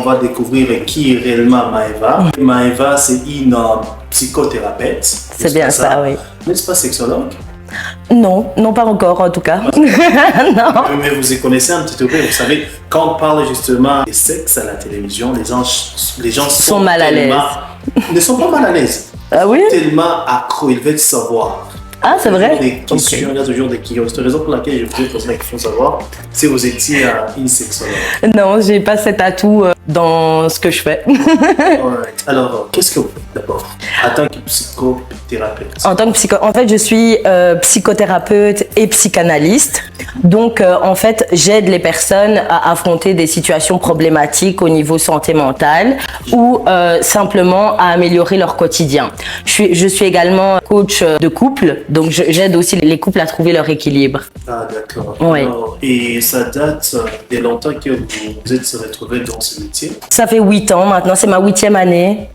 va découvrir qui est réellement Maëva. Maëva, c'est une psychothérapeute. C'est bien ça, oui. N'est-ce pas sexologue? Non, non pas encore en tout cas. Non. Mais vous y connaissez un petit peu. Vous savez, quand on parle justement de sexe à la télévision, les gens sont mal à l'aise. Ne sont pas mal à l'aise. Ah oui? Tellement accro, ils veulent savoir. Ah, c'est vrai? Des questions, il y a toujours des questions. C'est la raison pour laquelle je voulais poser la question de savoir si vous étiez une sexologue. Non, j'ai pas cet atout dans ce que je fais. Alright. Alors, qu'est-ce que vous faites d'abord en tant que psychothérapeute? En fait, je suis psychothérapeute et psychanalyste. Donc, en fait, j'aide les personnes à affronter des situations problématiques au niveau santé mentale ou simplement à améliorer leur quotidien. Je suis également coach de couple, donc j'aide aussi les couples à trouver leur équilibre. Ah, d'accord. Oui. Alors, et ça date de longtemps que vous êtes retrouvés dans ce métier? Ça fait 8 ans maintenant, c'est ma 8e année.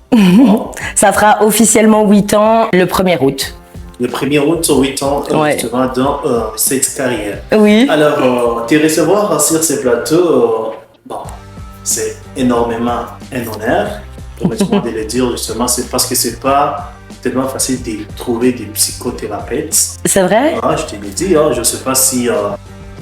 Ça fera officiellement 8 ans le 1er août. Le 1er août, 8 ans, Ouais. justement, dans cette carrière. Oui. Alors, te recevoir sur ces plateaux, bon, c'est énormément un honneur. Permettez-moi de le dire, justement, c'est parce que c'est pas tellement facile de trouver des psychothérapeutes. C'est vrai? Ah, je te l'ai dit, je ne sais pas si...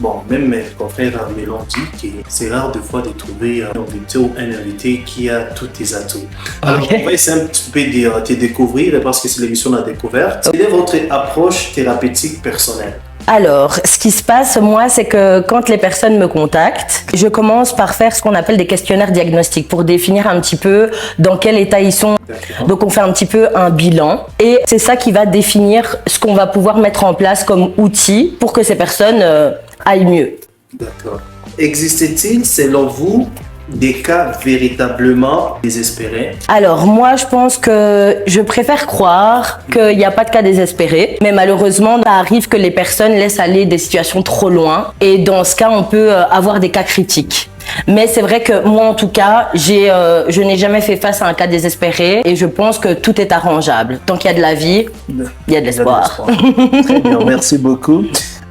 bon, même mes confrères me l'ont dit que c'est rare de fois de trouver un invité ou un invité qui a tous tes atouts. Alors, Ok. on va essayer un petit peu de te découvrir parce que c'est l'émission de la découverte. Quelle est votre approche thérapeutique personnelle? Alors, ce qui se passe, moi, c'est que quand les personnes me contactent, je commence par faire ce qu'on appelle des questionnaires diagnostiques pour définir un petit peu dans quel état ils sont. D'accord. Donc, on fait un petit peu un bilan et c'est ça qui va définir ce qu'on va pouvoir mettre en place comme outil pour que ces personnes aillent mieux. D'accord. Existe-t-il, selon vous, des cas véritablement désespérés? Alors, moi, je pense que je préfère croire qu'il n'y a pas de cas désespérés, mais malheureusement, ça arrive que les personnes laissent aller des situations trop loin et dans ce cas, on peut avoir des cas critiques. Mais c'est vrai que moi, en tout cas, je n'ai jamais fait face à un cas désespéré et je pense que tout est arrangeable. Tant qu'il y a de la vie, il y a de l'espoir. Très bien, merci beaucoup.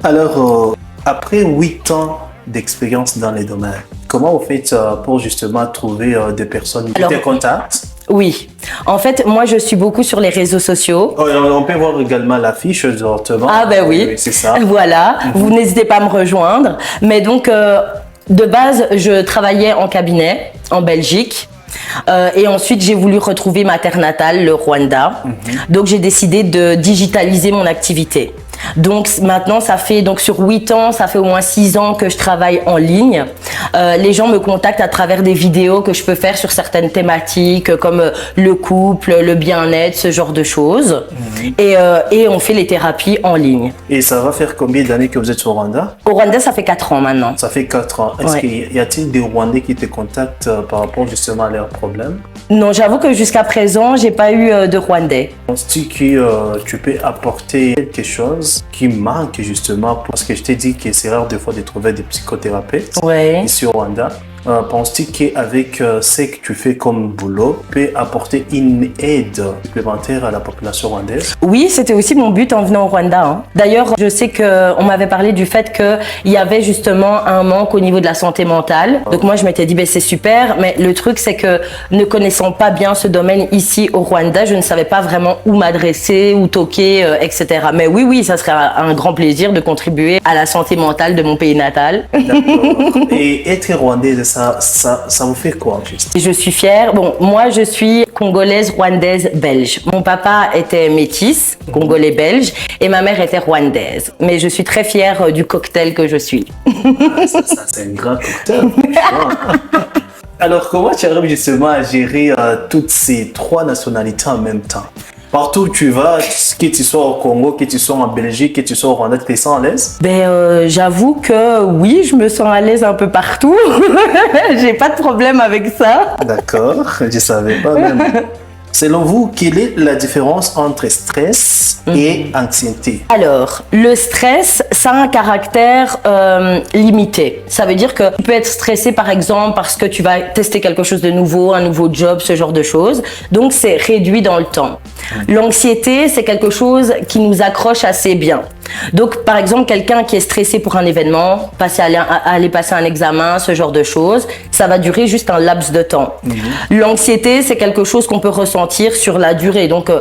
Alors, après 8 ans d'expérience dans les domaines, comment vous faites pour justement trouver des personnes qui te contactent? Oui. En fait, moi, je suis beaucoup sur les réseaux sociaux. Oh, on peut voir également l'affiche directement. Ah ben oui, c'est ça. Voilà, vous n'hésitez pas à me rejoindre. Mais donc, de base, je travaillais en cabinet en Belgique. Et ensuite, j'ai voulu retrouver ma terre natale, le Rwanda. Donc, j'ai décidé de digitaliser mon activité. Donc maintenant, ça fait donc sur 8 ans, ça fait au moins 6 ans que je travaille en ligne. Les gens me contactent à travers des vidéos que je peux faire sur certaines thématiques comme le couple, le bien-être, ce genre de choses. Et on fait les thérapies en ligne. Et ça va faire combien d'années que vous êtes au Rwanda? Au Rwanda, ça fait 4 ans maintenant. Ça fait 4 ans. Est-ce qu'il y a-t-il des Rwandais qui te contactent par rapport justement à leurs problèmes? Non, j'avoue que jusqu'à présent, j'ai pas eu de Rwandais. Penses-tu que tu peux apporter quelque chose qui manque justement, parce que je t'ai dit que c'est rare des fois de trouver des psychothérapeutes ici au Rwanda. Penses-tu qu'avec ce que tu fais comme boulot, tu peux apporter une aide supplémentaire à la population rwandaise? Oui, c'était aussi mon but en venant au Rwanda. Hein. D'ailleurs, je sais qu'on m'avait parlé du fait qu'il y avait justement un manque au niveau de la santé mentale. Donc moi, je m'étais dit, c'est super. Mais le truc, c'est que ne connaissant pas bien ce domaine ici au Rwanda, je ne savais pas vraiment où m'adresser, où toquer, etc. Mais oui, ça serait un grand plaisir de contribuer à la santé mentale de mon pays natal. D'accord. Et être rwandaise, ça vous fait quoi en fait? Je suis fière. Bon, moi, je suis congolaise, rwandaise, belge. Mon papa était métis, congolais-belge, et ma mère était rwandaise. Mais je suis très fière du cocktail que je suis. Ça c'est un grand cocktail. Alors, comment tu arrives justement à gérer toutes ces 3 nationalités en même temps? Partout où tu vas, que tu sois au Congo, que tu sois en Belgique, que tu sois au Rwanda, tu te sens à l'aise? J'avoue que oui, je me sens à l'aise un peu partout. J'ai pas de problème avec ça. D'accord, je savais pas même. Selon vous, quelle est la différence entre stress et anxiété? Alors, le stress, ça a un caractère limité. Ça veut dire que tu peux être stressé, par exemple, parce que tu vas tester quelque chose de nouveau, un nouveau job, ce genre de choses. Donc, c'est réduit dans le temps. L'anxiété, c'est quelque chose qui nous accroche assez bien. Donc, par exemple, quelqu'un qui est stressé pour un événement, aller passer un examen, ce genre de choses, ça va durer juste un laps de temps. L'anxiété, c'est quelque chose qu'on peut ressentir sur la durée. Donc,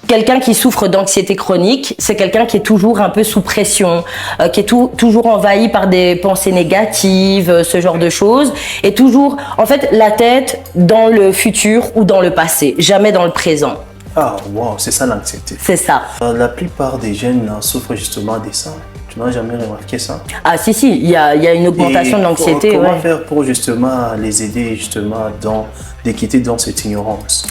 quelqu'un qui souffre d'anxiété chronique, c'est quelqu'un qui est toujours un peu sous pression, qui est toujours envahi par des pensées négatives, ce genre de choses, et toujours, en fait, la tête dans le futur ou dans le passé, jamais dans le présent. Ah, wow, c'est ça l'anxiété. C'est ça. La plupart des jeunes souffrent justement de ça. Tu n'as jamais remarqué ça? Ah si, il y a une augmentation de l'anxiété. Comment faire pour justement les aider justement de quitter dans cette ignorance?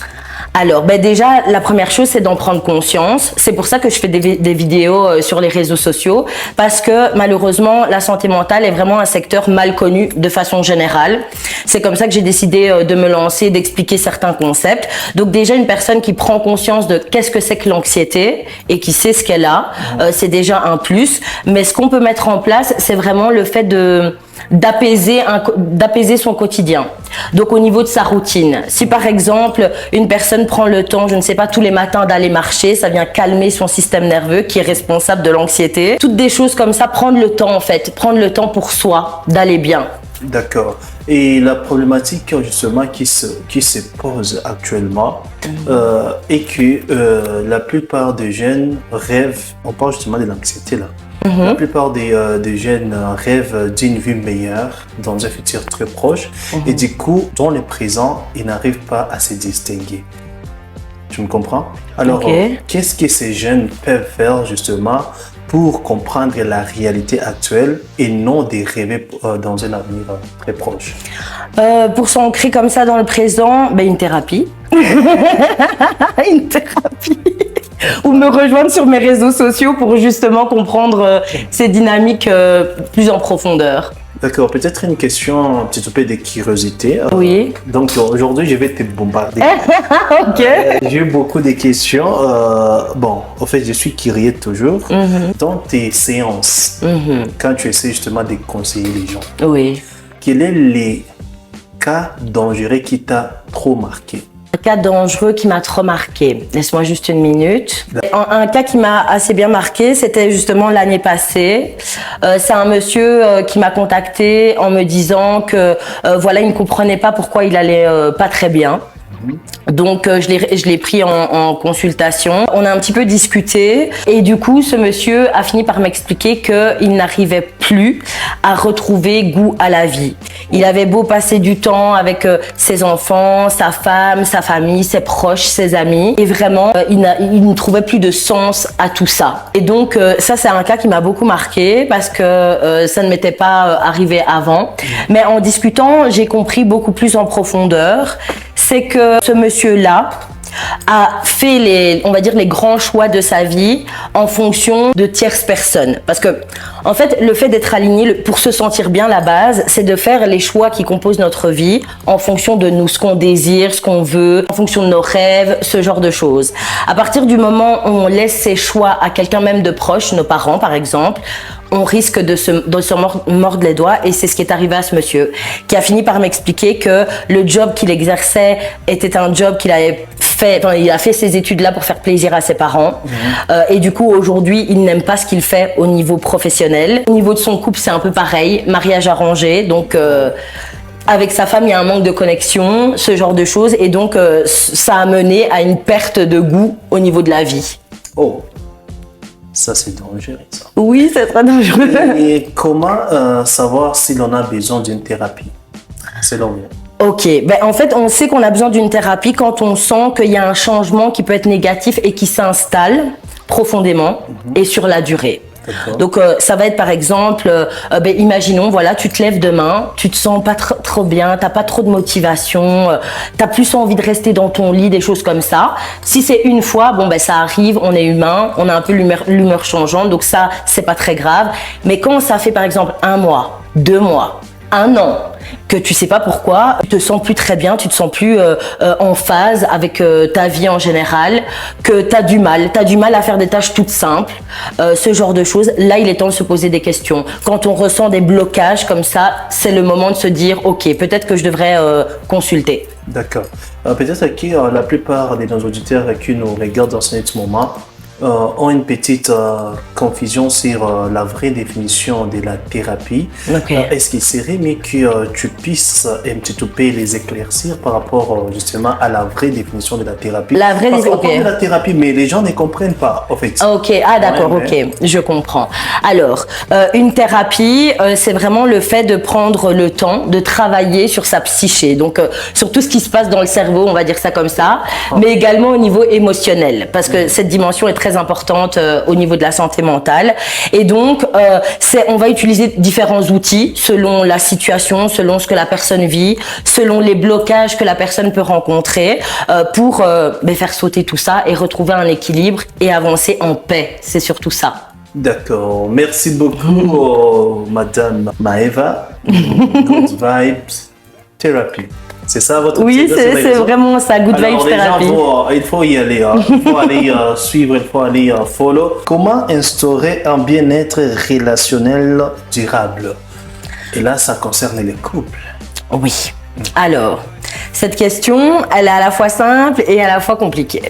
Alors, déjà, la première chose, c'est d'en prendre conscience. C'est pour ça que je fais des vidéos sur les réseaux sociaux, parce que malheureusement, la santé mentale est vraiment un secteur mal connu de façon générale. C'est comme ça que j'ai décidé de me lancer, d'expliquer certains concepts. Donc déjà, une personne qui prend conscience de qu'est-ce que c'est que l'anxiété et qui sait ce qu'elle a, c'est déjà un plus. Mais ce qu'on peut mettre en place, c'est vraiment le fait d'apaiser son quotidien. Donc au niveau de sa routine, si par exemple une personne prend le temps, je ne sais pas, tous les matins d'aller marcher, ça vient calmer son système nerveux qui est responsable de l'anxiété. Toutes des choses comme ça, prendre le temps en fait, prendre le temps pour soi, d'aller bien. D'accord. Et la problématique justement qui se pose actuellement est que la plupart des jeunes rêvent, on parle justement de l'anxiété là, la plupart des jeunes rêvent d'une vie meilleure dans un futur très proche et du coup, dans le présent, ils n'arrivent pas à se distinguer. Tu me comprends? Alors, qu'est-ce que ces jeunes peuvent faire justement pour comprendre la réalité actuelle et non de rêver dans un avenir très proche? Pour s'ancrer comme ça dans le présent, une thérapie. Une thérapie. Ou me rejoindre sur mes réseaux sociaux pour justement comprendre ces dynamiques plus en profondeur. D'accord, peut-être une question un petit peu de curiosité. Oui. Donc aujourd'hui, je vais te bombarder. Ok. J'ai eu beaucoup de questions. Bon, en fait, je suis curieux toujours. Dans tes séances, quand tu essaies justement de conseiller les gens, quels sont les cas dangereux qui t'ont trop marqué? Un cas dangereux qui m'a trop marqué. Laisse-moi juste une minute. Un cas qui m'a assez bien marqué, c'était justement l'année passée. C'est un monsieur qui m'a contacté en me disant que voilà, il ne comprenait pas pourquoi il allait pas très bien. Donc je l'ai pris en consultation. On a un petit peu discuté et du coup ce monsieur a fini par m'expliquer qu'il n'arrivait plus à retrouver goût à la vie. Il avait beau passer du temps avec ses enfants, sa femme, sa famille, ses proches, ses amis et vraiment il ne trouvait plus de sens à tout ça. Et donc ça c'est un cas qui m'a beaucoup marqué parce que ça ne m'était pas arrivé avant. Mais en discutant, j'ai compris beaucoup plus en profondeur. C'est que ce monsieur-là a fait on va dire les grands choix de sa vie en fonction de tierces personnes. Parce que, en fait, le fait d'être aligné, pour se sentir bien, la base, c'est de faire les choix qui composent notre vie en fonction de nous, ce qu'on désire, ce qu'on veut, en fonction de nos rêves, ce genre de choses. À partir du moment où on laisse ces choix à quelqu'un même de proche, nos parents par exemple, on risque de se mordre les doigts et c'est ce qui est arrivé à ce monsieur qui a fini par m'expliquer que le job qu'il exerçait était un job qu'il avait fait, il a fait ces études-là pour faire plaisir à ses parents et du coup aujourd'hui il n'aime pas ce qu'il fait au niveau professionnel. Au niveau de son couple c'est un peu pareil, mariage arrangé donc avec sa femme il y a un manque de connexion, ce genre de choses et donc ça a mené à une perte de goût au niveau de la vie. Oh. Ça, c'est dangereux, ça. Oui, c'est très dangereux. Et comment savoir si l'on a besoin d'une thérapie, selon vous? Ok, en fait, on sait qu'on a besoin d'une thérapie quand on sent qu'il y a un changement qui peut être négatif et qui s'installe profondément et sur la durée. Donc ça va être par exemple, imaginons, voilà, tu te lèves demain, tu te sens pas trop bien, t'as pas trop de motivation, t'as plus envie de rester dans ton lit, des choses comme ça. Si c'est une fois, ça arrive, on est humain, on a un peu l'humeur changeante, donc ça c'est pas très grave. Mais quand ça fait par exemple 1 mois, 2 mois, 1 an, que tu sais pas pourquoi, tu te sens plus très bien, tu te sens plus en phase avec ta vie en général, que tu as du mal à faire des tâches toutes simples, ce genre de choses, là il est temps de se poser des questions. Quand on ressent des blocages comme ça, c'est le moment de se dire ok, peut-être que je devrais consulter. D'accord. Peut-être que la plupart de nos auditeurs qui nous regardent dans ce moment ont une petite confusion sur la vraie définition de la thérapie. Okay. Est-ce qu'il serait mieux que tu puisses un petit peu les éclaircir par rapport justement à la vraie définition de la thérapie? La vraie définition de la thérapie, mais les gens ne comprennent pas, en fait. Ok, ah d'accord, ok, je comprends. Alors, une thérapie, c'est vraiment le fait de prendre le temps de travailler sur sa psyché, donc sur tout ce qui se passe dans le cerveau, on va dire ça comme ça, mais également au niveau émotionnel, parce que cette dimension est très importante au niveau de la santé mentale. Et donc, on va utiliser différents outils selon la situation, selon ce que la personne vit, selon les blocages que la personne peut rencontrer, pour faire sauter tout ça et retrouver un équilibre et avancer en paix. C'est surtout ça. D'accord. Merci beaucoup, Madame Maeva. Good Vibes Therapy. C'est ça votre Oui, c'est vraiment ça, Good Vibes Therapy. Il faut y aller. Il faut aller suivre, il faut aller follow. Comment instaurer un bien-être relationnel durable? Et là, ça concerne les couples. Oui. Alors, cette question, elle est à la fois simple et à la fois compliquée.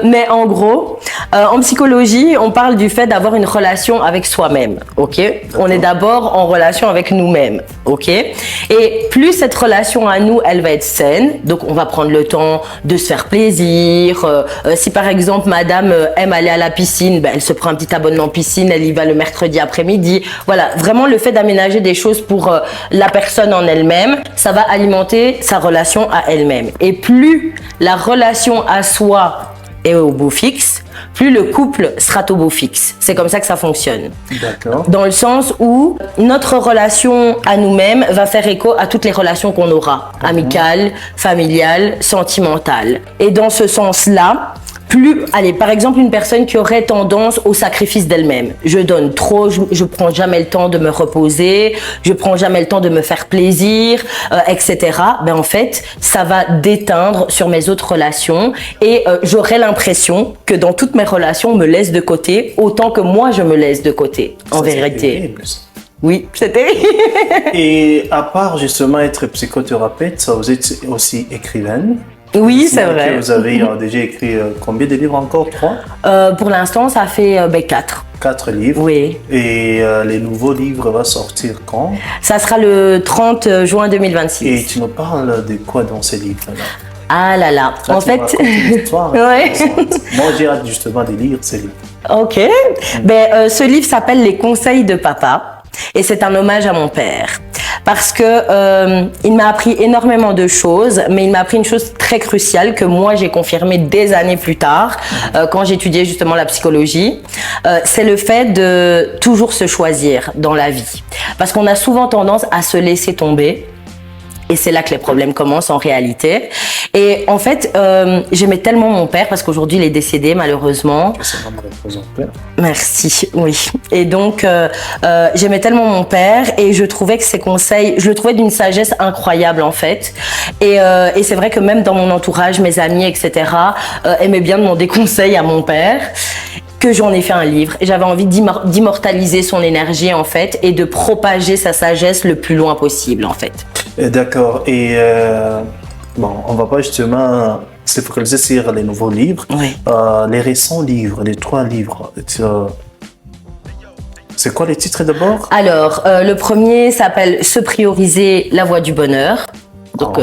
Mais en gros, en psychologie, on parle du fait d'avoir une relation avec soi-même. Ok, on est d'abord en relation avec nous-mêmes. Ok, et plus cette relation à nous, elle va être saine. Donc, on va prendre le temps de se faire plaisir. Si par exemple, Madame aime aller à la piscine, elle se prend un petit abonnement piscine, elle y va le mercredi après-midi. Voilà, vraiment le fait d'aménager des choses pour la personne en elle-même, ça va alimenter sa relation à elle-même. Et plus la relation à soi est au beau fixe, plus le couple sera au beau fixe. C'est comme ça que ça fonctionne. D'accord. Dans le sens où notre relation à nous-mêmes va faire écho à toutes les relations qu'on aura, amicales, familiales, sentimentales. Et dans ce sens-là, par exemple, une personne qui aurait tendance au sacrifice d'elle-même. Je donne trop, je prends jamais le temps de me reposer, je prends jamais le temps de me faire plaisir, etc. En fait, ça va déteindre sur mes autres relations et j'aurai l'impression que dans toutes mes relations, on me laisse de côté autant que moi, je me laisse de côté, en vérité. Oui, c'est terrible. Et à part justement être psychothérapeute, vous êtes aussi écrivaine. Oui, c'est vrai. Vous avez déjà écrit combien de livres encore? 3? Pour l'instant, ça fait 4. 4 livres. Oui. Et les nouveaux livres vont sortir quand? Ça sera le 30 juin 2026. Et tu nous parles de quoi dans ces livres-là? Ah là là, en fait... Une histoire ouais. Moi, j'ai hâte justement de lire ces livres. Ok. Ce livre s'appelle Les conseils de papa et c'est un hommage à mon père. Parce que il m'a appris énormément de choses, mais il m'a appris une chose très cruciale que moi j'ai confirmée des années plus tard, quand j'étudiais justement la psychologie. C'est le fait de toujours se choisir dans la vie. Parce qu'on a souvent tendance à se laisser tomber. Et c'est là que les problèmes commencent en réalité. Et en fait, j'aimais tellement mon père parce qu'aujourd'hui il est décédé malheureusement. C'est vraiment le père. Merci, oui. Et donc j'aimais tellement mon père et je trouvais que ses conseils, je le trouvais d'une sagesse incroyable en fait. Et c'est vrai que même dans mon entourage, mes amis, etc. Aimaient bien demander conseil à mon père. Que j'en ai fait un livre et j'avais envie d'immortaliser son énergie en fait et de propager sa sagesse le plus loin possible en fait. D'accord. Et on va pas justement se focaliser sur les nouveaux livres. Oui. Les récents livres, les 3 livres. C'est quoi les titres d'abord? Alors, le premier s'appelle Se prioriser, la voie du bonheur. Donc,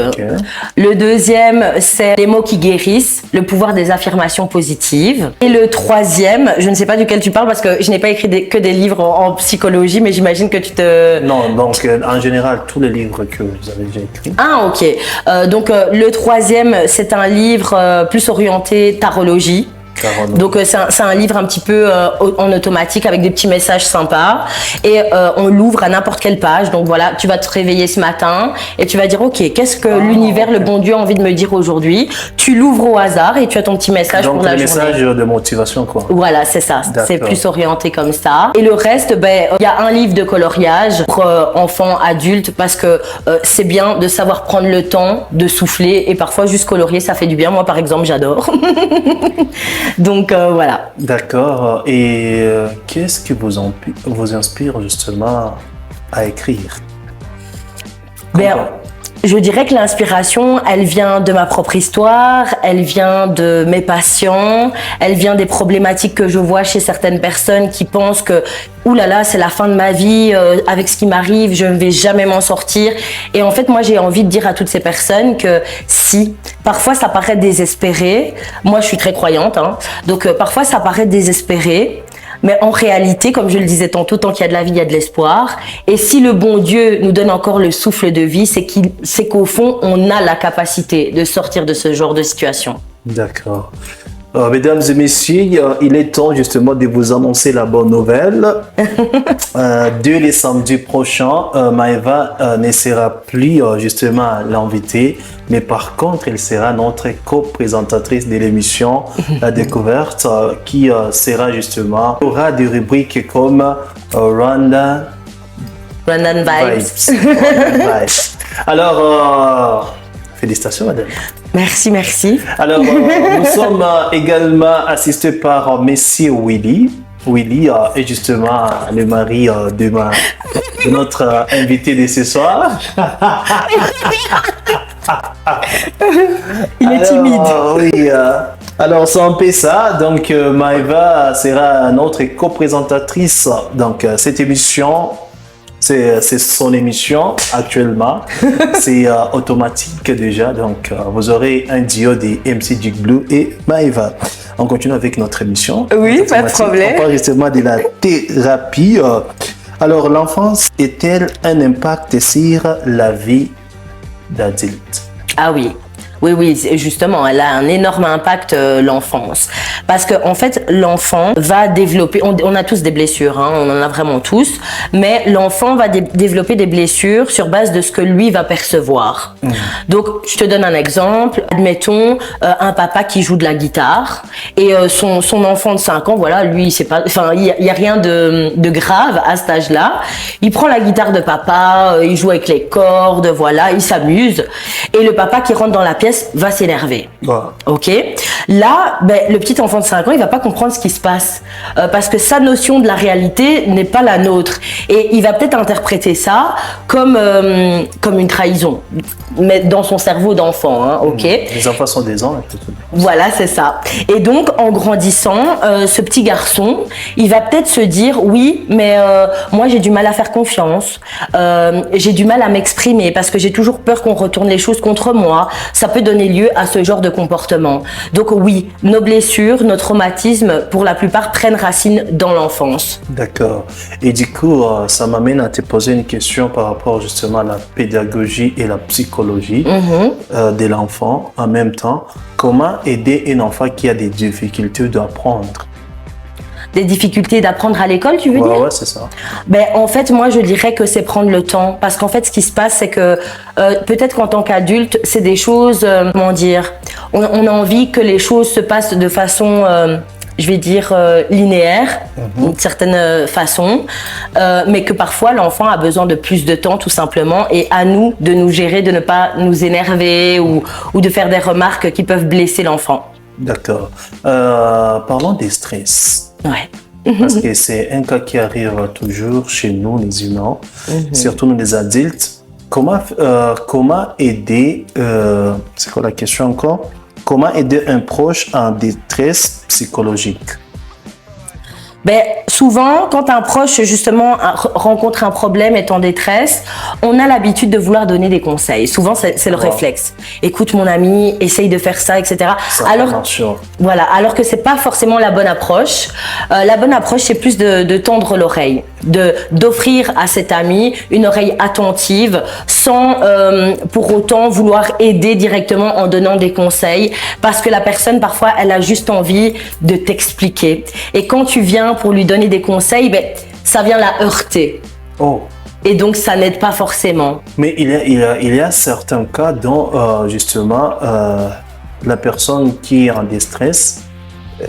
le deuxième, c'est Les mots qui guérissent, le pouvoir des affirmations positives. Et le troisième, je ne sais pas duquel tu parles parce que je n'ai pas écrit que des livres en psychologie, mais j'imagine que tu te... Non, donc en général, tous les livres que vous avez déjà écrits. Ah, ok. Donc, le troisième, c'est un livre plus orienté tarologie. Donc c'est un livre un petit peu en automatique avec des petits messages sympas et on l'ouvre à n'importe quelle page. Donc voilà, tu vas te réveiller ce matin et tu vas dire ok, qu'est-ce que l'univers, le bon Dieu a envie de me dire aujourd'hui. Tu l'ouvres au hasard et tu as ton petit message pour la journée. Donc message de motivation quoi. Voilà, c'est ça. C'est plus orienté comme ça. Et le reste, il y a un livre de coloriage pour enfants, adultes parce que c'est bien de savoir prendre le temps de souffler et parfois juste colorier, ça fait du bien. Moi par exemple, j'adore. Donc voilà. D'accord. Et qu'est-ce qui vous inspire justement à écrire? Je dirais que l'inspiration, elle vient de ma propre histoire, elle vient de mes patients, elle vient des problématiques que je vois chez certaines personnes qui pensent que ouh là là, c'est la fin de ma vie, avec ce qui m'arrive, je ne vais jamais m'en sortir. Et en fait, moi, j'ai envie de dire à toutes ces personnes que si, parfois ça paraît désespéré, moi je suis très croyante, hein, donc parfois ça paraît désespéré, mais en réalité, comme je le disais tantôt, tant qu'il y a de la vie, il y a de l'espoir. Et si le bon Dieu nous donne encore le souffle de vie, c'est qu'au fond, on a la capacité de sortir de ce genre de situation. D'accord. Mesdames et messieurs, il est temps justement de vous annoncer la bonne nouvelle. Dès les samedis prochains, Maëva ne sera plus justement l'invitée, mais par contre, elle sera notre co-présentatrice de l'émission La Découverte, qui sera justement, aura des rubriques comme Rwandan Vibes. Alors, félicitations, madame. Merci, merci. Alors, nous sommes également assistés par Messie Willy. Willy est justement le mari de notre invité de ce soir. Il est timide. Oui. Alors, c'est un peu ça. Donc, Maëva sera notre co-présentatrice. Donc, cette émission, c'est son émission actuellement. C'est automatique déjà. Donc, vous aurez un duo des MC Jig Blue et Maëva. On continue avec notre émission. Oui, pas de problème. On parle justement de la thérapie. Alors, l'enfance est-elle un impact sur la vie d'adulte? Ah oui. Oui, justement, elle a un énorme impact, l'enfance. Parce que en fait, l'enfant va développer, on a tous des blessures, hein, on en a vraiment tous, mais l'enfant va développer des blessures sur base de ce que lui va percevoir. Donc, je te donne un exemple. Admettons, un papa qui joue de la guitare et son enfant de 5 ans, voilà, lui, c'est pas, enfin, il y a rien de grave à cet âge-là. Il prend la guitare de papa, il joue avec les cordes, voilà, il s'amuse. Et le papa qui rentre dans la pièce va s'énerver. Ok. Là, le petit enfant de 5 ans, il va pas comprendre ce qui se passe parce que sa notion de la réalité n'est pas la nôtre et il va peut-être interpréter ça comme une trahison, mais dans son cerveau d'enfant. Hein, ok. Les enfants sont des anges. Voilà, c'est ça. Et donc, en grandissant, ce petit garçon, il va peut-être se dire oui, mais moi j'ai du mal à faire confiance, j'ai du mal à m'exprimer parce que j'ai toujours peur qu'on retourne les choses contre moi. Ça peut donner lieu à ce genre de comportement. Donc oui, nos blessures, nos traumatismes, pour la plupart, prennent racine dans l'enfance. D'accord. Et du coup, ça m'amène à te poser une question par rapport justement à la pédagogie et la psychologie de l'enfant en même temps. Comment aider un enfant qui a des difficultés d'apprendre? Des difficultés d'apprendre à l'école, tu veux dire? Ouais, c'est ça. En fait, moi, je dirais que c'est prendre le temps. Parce qu'en fait, ce qui se passe, c'est que peut-être qu'en tant qu'adulte, c'est des choses, comment dire, on a envie que les choses se passent de façon, je vais dire, linéaire, d'une certaine façon, mais que parfois, l'enfant a besoin de plus de temps, tout simplement, et à nous de nous gérer, de ne pas nous énerver ou de faire des remarques qui peuvent blesser l'enfant. D'accord. Parlons des stress. Ouais. Parce que c'est un cas qui arrive toujours chez nous, les humains, surtout nous, les adultes. Comment aider, c'est quoi la question encore? Comment aider un proche en détresse psychologique? Souvent, quand un proche, justement, rencontre un problème, est en détresse, on a l'habitude de vouloir donner des conseils. Souvent, c'est le réflexe. Écoute, mon ami, essaye de faire ça, etc. Alors que c'est pas forcément la bonne approche. La bonne approche, c'est plus de tendre l'oreille, d'offrir à cet ami une oreille attentive, sans pour autant vouloir aider directement en donnant des conseils, parce que la personne, parfois, elle a juste envie de t'expliquer. Et quand tu viens pour lui donner des conseils, ça vient la heurter. Oh. Et donc, ça n'aide pas forcément. Mais il y a certains cas dont, justement, la personne qui est en détresse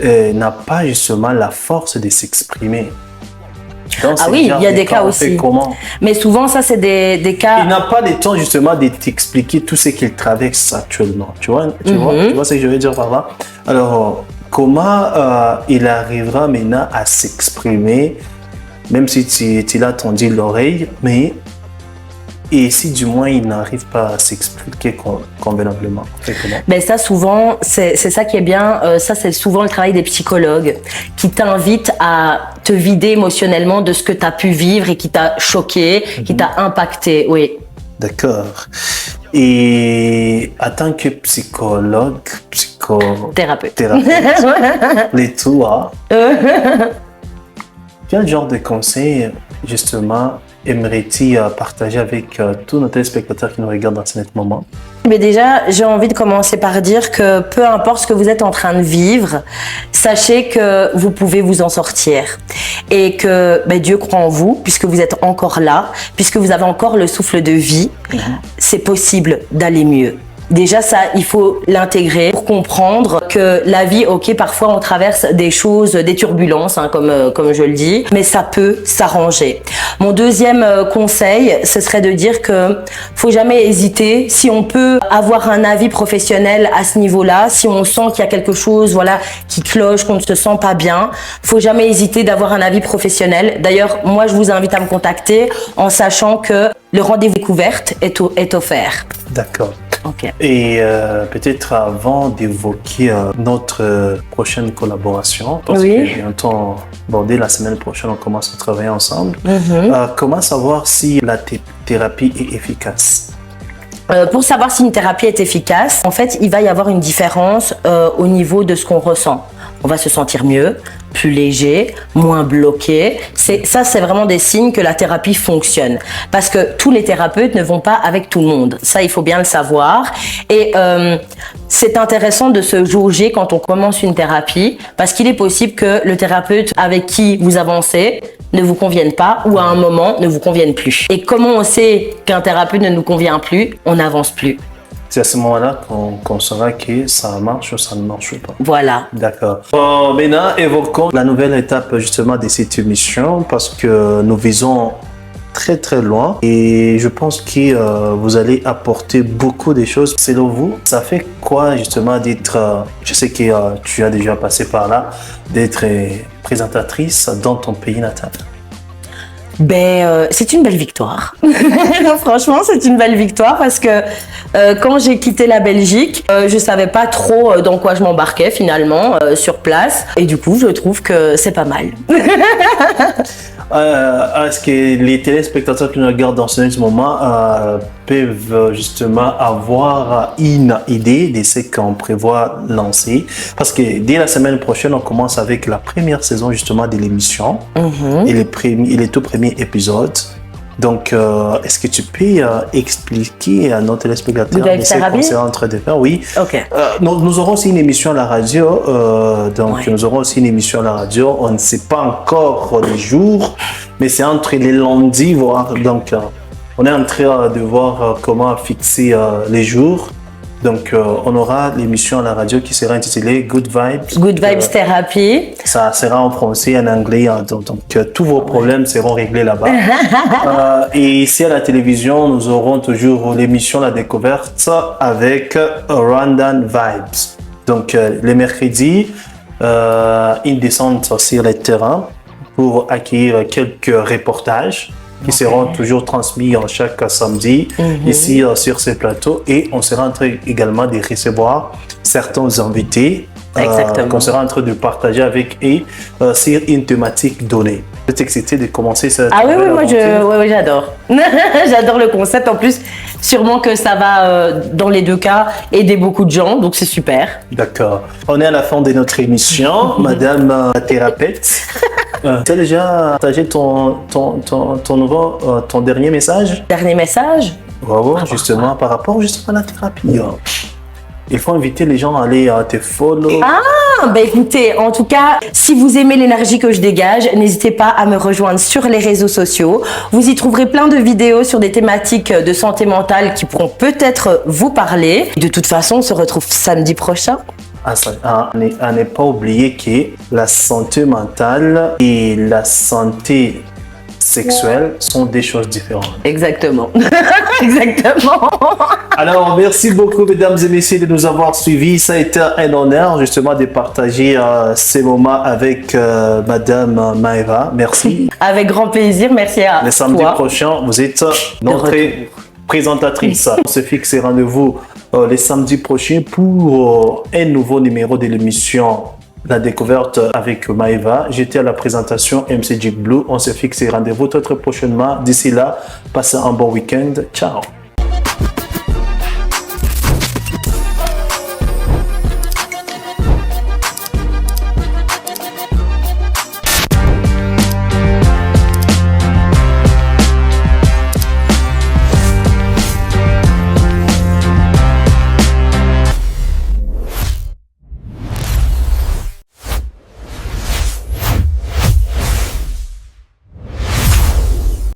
n'a pas justement la force de s'exprimer. Donc, ah oui, il y a des cas aussi. Mais souvent, ça, c'est des cas... Il n'a pas le temps, justement, de t'expliquer tout ce qu'il traverse actuellement. Tu vois ce que je veux dire par là? Alors, comment il arrivera maintenant à s'exprimer, même si tu l'as tendu l'oreille, mais Et si du moins il n'arrive pas à s'expliquer convenablement, ben ça souvent, c'est ça qui est bien, ça c'est souvent le travail des psychologues qui t'invitent à te vider émotionnellement de ce que tu as pu vivre et qui t'a choqué, qui t'a impacté, oui. D'accord. Et en tant que psychologue, thérapeute, les toi, quel genre de conseils justement aimerais-tu partager avec tous nos téléspectateurs qui nous regardent dans ce moment? Mais déjà, j'ai envie de commencer par dire que peu importe ce que vous êtes en train de vivre, sachez que vous pouvez vous en sortir et que Dieu croit en vous puisque vous êtes encore là, puisque vous avez encore le souffle de vie, c'est possible d'aller mieux. Déjà ça, il faut l'intégrer pour comprendre que la vie, ok, parfois on traverse des choses, des turbulences, hein, comme je le dis, mais ça peut s'arranger. Mon deuxième conseil, ce serait de dire que faut jamais hésiter. Si on peut avoir un avis professionnel à ce niveau-là, si on sent qu'il y a quelque chose, voilà, qui cloche, qu'on ne se sent pas bien, faut jamais hésiter d'avoir un avis professionnel. D'ailleurs, moi, je vous invite à me contacter en sachant que le rendez-vous découverte est offert. D'accord. Okay. Et peut-être avant d'évoquer notre prochaine collaboration, parce que bientôt, dès la semaine prochaine, on commence à travailler ensemble, comment savoir si la thérapie est efficace? Pour savoir si une thérapie est efficace, en fait, il va y avoir une différence au niveau de ce qu'on ressent. On va se sentir mieux, plus léger, moins bloqué. Ça, c'est vraiment des signes que la thérapie fonctionne. Parce que tous les thérapeutes ne vont pas avec tout le monde. Ça, il faut bien le savoir. Et c'est intéressant de se jauger quand on commence une thérapie, parce qu'il est possible que le thérapeute avec qui vous avancez ne vous convienne pas ou à un moment ne vous convienne plus. Et comment on sait qu'un thérapeute ne nous convient plus? On n'avance plus. C'est à ce moment-là qu'on saura que ça marche ou ça ne marche pas. Voilà. D'accord. Maintenant, évoquons la nouvelle étape justement de cette émission parce que nous visons très très loin et je pense que vous allez apporter beaucoup de choses. Selon vous, ça fait quoi justement d'être, je sais que tu as déjà passé par là, d'être présentatrice dans ton pays natal? C'est une belle victoire. Franchement, c'est une belle victoire parce que quand j'ai quitté la Belgique, je savais pas trop dans quoi je m'embarquais finalement sur place. Et du coup, je trouve que c'est pas mal. Est-ce que les téléspectateurs qui nous regardent dans ce moment peuvent justement avoir une idée de ce qu'on prévoit lancer? Parce que dès la semaine prochaine, on commence avec la première saison justement de l'émission et les tout premiers épisodes. Donc, est-ce que tu peux expliquer à nos téléspectateurs ce qu'on sera en train de faire? Oui. Okay. Nous aurons aussi une émission à la radio. Nous aurons aussi une émission à la radio. On ne sait pas encore les jours, mais c'est entre les lundis, voire. Donc, on est en train de voir comment fixer les jours. Donc, on aura l'émission à la radio qui sera intitulée Good Vibes. Good Vibes Thérapie. Ça sera en français et en anglais. Donc tous vos problèmes seront réglés là-bas. Et ici à la télévision, nous aurons toujours l'émission La Découverte avec Rwandan Vibes. Donc, les mercredis, ils descendent sur les terrains pour accueillir quelques reportages qui seront toujours transmis chaque samedi ici sur ce plateau et on sera en train également de recevoir certains invités qu'on sera en train de partager avec eux sur une thématique donnée. Vous êtes excité de commencer cette aventure? Moi j'adore. J'adore le concept. En plus, sûrement que ça va, dans les deux cas, aider beaucoup de gens. Donc, c'est super. D'accord. On est à la fin de notre émission. Madame la thérapeute, tu as déjà partagé ton dernier message? Dernier message? Bravo, justement, par rapport justement à la thérapie. Il faut inviter les gens à aller te follow. Écoutez, en tout cas, si vous aimez l'énergie que je dégage, n'hésitez pas à me rejoindre sur les réseaux sociaux. Vous y trouverez plein de vidéos sur des thématiques de santé mentale qui pourront peut-être vous parler. De toute façon, on se retrouve samedi prochain. À ne pas oublier que la santé mentale et la santé sexuelle sont des choses différentes. Exactement. Exactement. Alors, merci beaucoup, mesdames et messieurs, de nous avoir suivis. Ça a été un honneur, justement, de partager ces moments avec Madame Maeva. Merci. Avec grand plaisir. Merci à toi. Le samedi prochain, vous êtes notre présentatrice. On se fixe rendez-vous les samedis prochains pour un nouveau numéro de l'émission La Découverte avec Maeva. J'étais à la présentation MC Jig Blue. On se fixe rendez-vous très prochainement. D'ici là, passez un bon week-end. Ciao.